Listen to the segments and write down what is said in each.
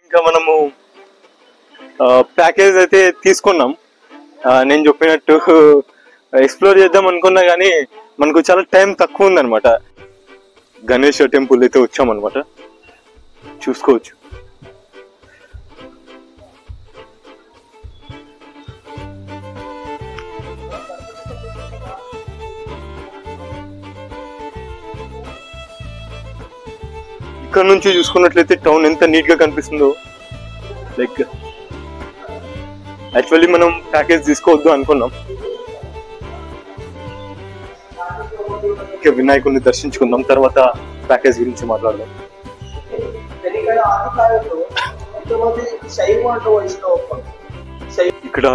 ఇంకా మనము ప్యాకేజ్ అయితే తీసుకున్నాం. నేను చెప్పినట్టు ఎక్స్ప్లోర్ చేద్దాం అనుకున్నా కానీ మనకు చాలా టైం తక్కువ ఉందన్నమాట. గణేష్ టెంపుల్ అయితే వచ్చామన్నమాట, చూసుకోవచ్చు. ఇక్కడ నుంచి చూసుకున్నట్లయితే టౌన్ ఎంత నీట్ గా కనిపిస్తుందో. లైక్ యాక్చువల్లీ మనం ప్యాకేజ్ తీసుకోవద్దు అనుకున్నాం. వినాయకుడిని దర్శించుకుందాం, తర్వాత ప్యాకేజ్ గురించి మాట్లాడదాం. ఇక్కడ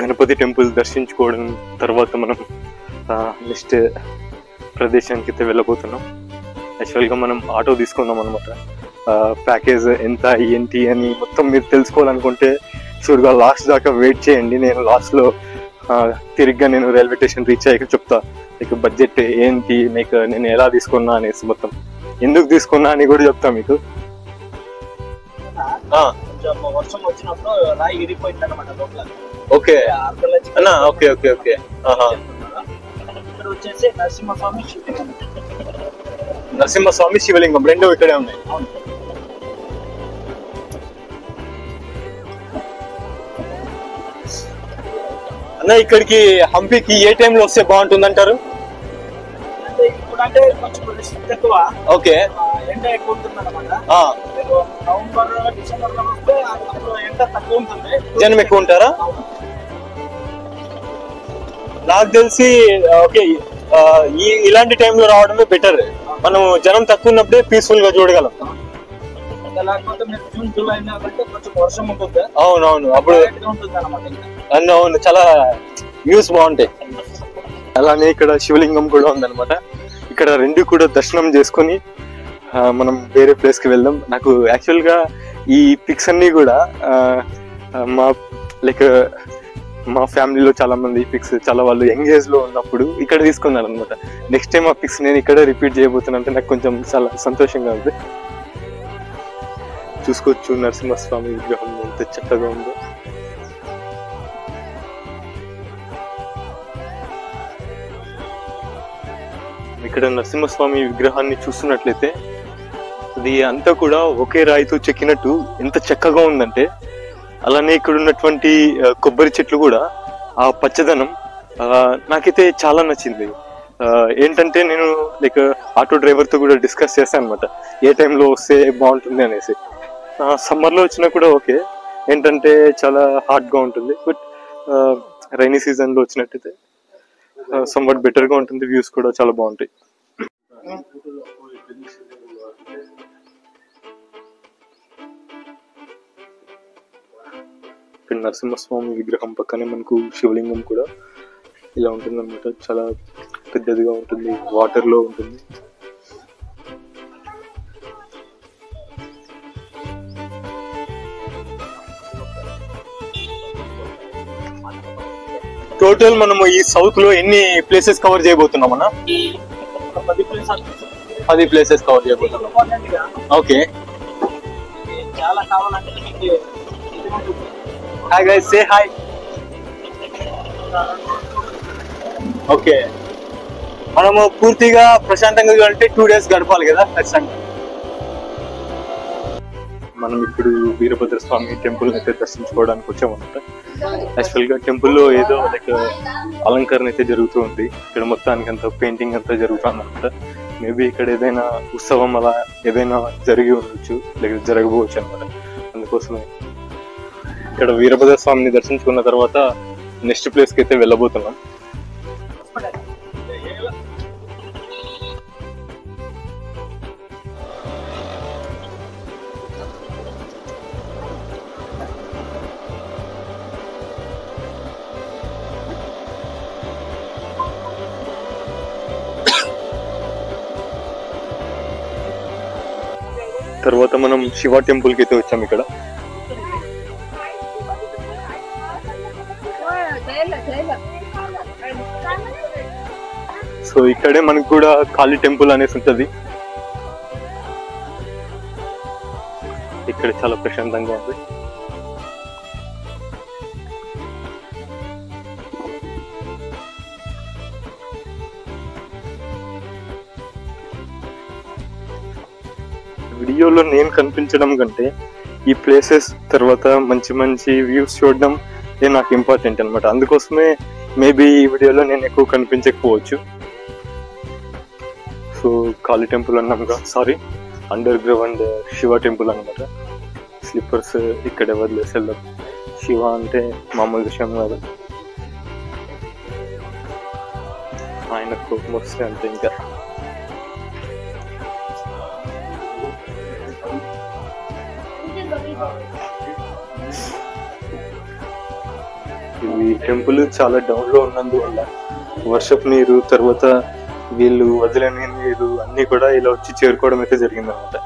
గణపతి టెంపుల్ దర్శించుకోవడం తర్వాత మనం నెక్స్ట్ ప్రదేశానికి అయితే వెళ్ళబోతున్నాం. యాక్చువల్గా మనం ఆటో తీసుకున్నాం అనమాట. ప్యాకేజ్ ఎంత ఏంటి అని మొత్తం మీరు తెలుసుకోవాలనుకుంటే షూర్గా లాస్ట్ దాకా వెయిట్ చేయండి. నేను లాస్ట్లో తిరిగ్గా నేను రైల్వే స్టేషన్ రీచ్ అయ్యాక చెప్తా మీకు బడ్జెట్ ఏంటి, మీకు నేను ఎలా తీసుకున్నా అనేసి, మొత్తం ఎందుకు తీసుకున్నా అని కూడా చెప్తా మీకు. వర్షం వచ్చినప్పుడు రాయి విరిగిపోయింది అనమాట లోపల. ఓకే అన్నా, ఓకే ఓకే ఓకే. ఇక్కడ వచ్చేసి నరసింహస్వామి శివలింగం రెండు ఇక్కడే ఉన్నాయి. అన్న ఇక్కడికి హంపీకి ఏ టైంలో వస్తే బాగుంటుంది అంటారు? ఇప్పుడంటే కొంచెం ఎక్కువ, ఓకే, ఎండ ఎక్కువ ఉంటుంది అనమాట. నవంబర్ డిసెంబర్ లో వస్తే అప్పుడు ఎండ తక్కువ ఉంటుంది, జనం ఎక్కువ ఉంటారా? నాకు తెలిసి ఓకే, ఇలాంటి టైంలో రావడమే బెటర్. మనం జనం తక్కువ ఉన్నప్పుడే పీస్ఫుల్ గా చూడగలం. లేకపోతే మీరు జూన్ జూలై కొంచెం వర్షం ఉంటుంది. అవునవును, అప్పుడు ఉంటుంది అనమాట. అవును, చాలా వ్యూస్ బాగుంటాయి. అలానే ఇక్కడ శివలింగం కూడా ఉందన్నమాట. ఇక్కడ రెండు కూడా దర్శనం చేసుకుని మనం వేరే ప్లేస్ కి వెళ్దాం. నాకు యాక్చువల్ గా ఈ పిక్స్ అన్ని కూడా మా ఫ్యామిలీలో చాలా మంది పిక్స్ చాలా వాళ్ళు యంగ్ ఏజ్ లో ఉన్నప్పుడు ఇక్కడ తీసుకున్నారు అనమాట. నెక్స్ట్ టైం ఆ పిక్స్ నేను ఇక్కడ రిపీట్ చేయబోతున్నా అంటే నాకు కొంచెం చాలా సంతోషంగా ఉంది. చూసుకోవచ్చు నరసింహస్వామి విగ్రహం ఎంత చక్కగా ఉందో. ఇక్కడ నరసింహస్వామి విగ్రహాన్ని చూస్తున్నట్లయితే అది అంతా కూడా ఒకే రాయితో చెక్కినట్టు ఎంత చక్కగా ఉందంటే, అలానే ఇక్కడ ఉన్నటువంటి కొబ్బరి చెట్లు కూడా ఆ పచ్చదనం నాకైతే చాలా నచ్చింది. ఏంటంటే నేను లైక్ ఆటో డ్రైవర్ తో కూడా డిస్కస్ చేశాను అనమాట, ఏ టైంలో వస్తే బాగుంటుంది అనేసి. సమ్మర్ లో వచ్చినా కూడా ఓకే, ఏంటంటే చాలా హాట్ గా ఉంటుంది. బట్ రైనీ సీజన్ లో వచ్చినట్టయితే సమ్వాట్ బెటర్ గా ఉంటుంది, వ్యూస్ కూడా చాలా బాగుంటాయి. ఇక్కడ నరసింహస్వామి విగ్రహం పక్కనే మనకు శివలింగం కూడా ఇలా ఉంటుంది అనమాట. చాలా పెద్దదిగా ఉంటుంది, వాటర్ లో ఉంటుంది. టోటల్ మనము ఈ సౌత్ లో ఎన్ని ప్లేసెస్ కవర్ చేయబోతున్నాం అన్న? 10 ప్లేసెస్ కవర్ చేయబోతున్నాం. ఓకే, చాలా కావాలంటే hi guys, say hi. Okay, మనము పూర్తిగా ప్రశాంతంగా అంటే 2 days గడపాలి కదా ఖచ్చితంగా. మనం ఇప్పుడు వీరభద్ర స్వామి టెంపుల్ అయితే దర్శించుకోవడానికి వచ్చామన్నమాట. యాక్చువల్ గా టెంపుల్లో ఏదో లైక్ అలంకరణ అయితే జరుగుతూ ఉంది. ఇక్కడ మొత్తానికి అంతా పెయింటింగ్ అంతా జరుగుతుంది అనమాట. మేబీ ఇక్కడ ఏదైనా ఉత్సవం అలా ఏదైనా జరిగి ఉండొచ్చు, లేక జరగబోవచ్చు అనమాట. అందుకోసమే ఇక్కడ వీరభద్ర స్వామిని దర్శించుకున్న తర్వాత నెక్స్ట్ ప్లేస్ కి అయితే వెళ్ళబోతున్నాం. తర్వాత మనం శివ టెంపుల్ కి అయితే వచ్చాం. ఇక్కడ సో ఇక్కడే మనకు కూడా కాళీ టెంపుల్ అనేసి ఉంటది. ఇక్కడ ఇక్కడ చాలా ప్రశాంతంగా ఉంది. వీడియోలో నేను కనిపించడం కంటే ఈ ప్లేసెస్ తర్వాత మంచి మంచి వ్యూస్ చూడడం నాకు ఇంపార్టెంట్ అనమాట. అందుకోసమే మేబీ ఈ వీడియోలో నేను ఎక్కువ కనిపించకపోవచ్చు. సో కాళీ టెంపుల్ అన్నాముగా, sorry underground Shiva temple అనమాట. స్లిప్పర్స్ ఇక్కడ వదిలేసి వెళ్దాం. శివ అంటే మామూలు విషయం కాదు, ఆయన కోపం వస్తే అంతే. ఇంకా ఈ టెంపుల్ చాలా డౌన్ లో ఉన్నందువల్ల వర్షపు నీరు తర్వాత వీళ్ళు వదిలేని నీరు అన్ని కూడా ఇలా వచ్చి చేరుకోవడం అయితే జరిగిందనమాట.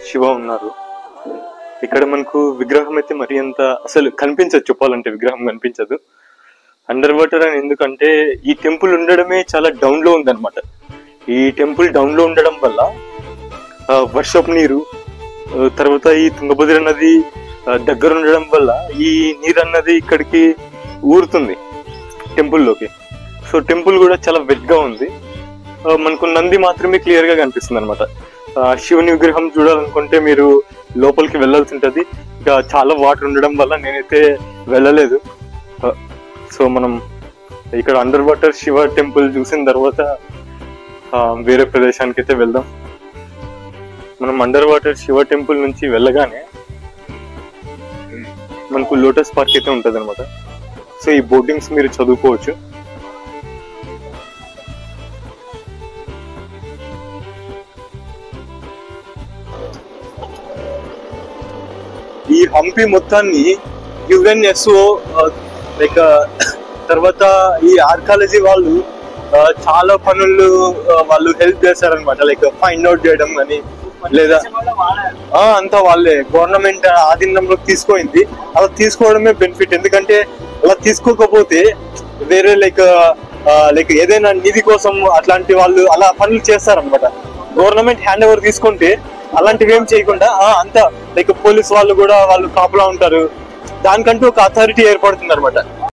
శివ ఉన్నారు ఇక్కడ. మనకు విగ్రహం అయితే మరి అంత అసలు కనిపించదు, చెప్పాలంటే విగ్రహం కనిపించదు. అండర్ వాటర్ అని ఎందుకంటే ఈ టెంపుల్ ఉండడమే చాలా డౌన్ లో ఉందన్నమాట. ఈ టెంపుల్ డౌన్ లో ఉండడం వల్ల వర్షపు నీరు తర్వాత ఈ తుంగభద్ర నది దగ్గర ఉండడం వల్ల ఈ నీరు అన్నది ఇక్కడికి ఊరుతుంది టెంపుల్లోకి. సో టెంపుల్ కూడా చాలా వెట్ గా ఉంది. మనకు నంది మాత్రమే క్లియర్ గా కనిపిస్తుంది అనమాట. శివుని విగ్రహం చూడాలనుకుంటే మీరు లోపలికి వెళ్ళాల్సి ఉంటుంది. ఇంకా చాలా వాటర్ ఉండడం వల్ల నేనైతే వెళ్ళలేదు. సో మనం ఇక్కడ అండర్ వాటర్ శివ టెంపుల్ చూసిన తర్వాత వేరే ప్రదేశానికి అయితే వెళ్దాం. మనం అండర్ వాటర్ శివ టెంపుల్ నుంచి వెళ్ళగానే మనకు లోటస్ పార్క్ అయితే ఉంటుంది అనమాట. సో ఈ బోర్డింగ్స్ మీరు చదువుకోవచ్చు. ఈ హంపి మొత్తాన్ని యుఎన్ఎస్ఓ లైక్ తర్వాత ఈ ఆర్కాలజీ వాళ్ళు చాలా పనులు వాళ్ళు హెల్ప్ చేస్తారనమాట. లైక్ ఫైండ్ అవుట్ చేయడం కానీ లేదా అంతా వాళ్ళే గవర్నమెంట్ ఆధీనంలోకి తీసుకోయింది. అలా తీసుకోవడమే బెనిఫిట్. ఎందుకంటే అలా తీసుకోకపోతే వేరే లైక్ ఏదైనా నిధి కోసం అట్లాంటి వాళ్ళు అలా పనులు చేస్తారనమాట. గవర్నమెంట్ హ్యాండ్ ఓవర్ తీసుకుంటే అలాంటివి ఏం చేయకుండా అంతా లైక్ పోలీస్ వాళ్ళు కూడా వాళ్ళు కాపులా ఉంటారు. దానికంటూ ఒక అథారిటీ ఏర్పడుతుంది అనమాట.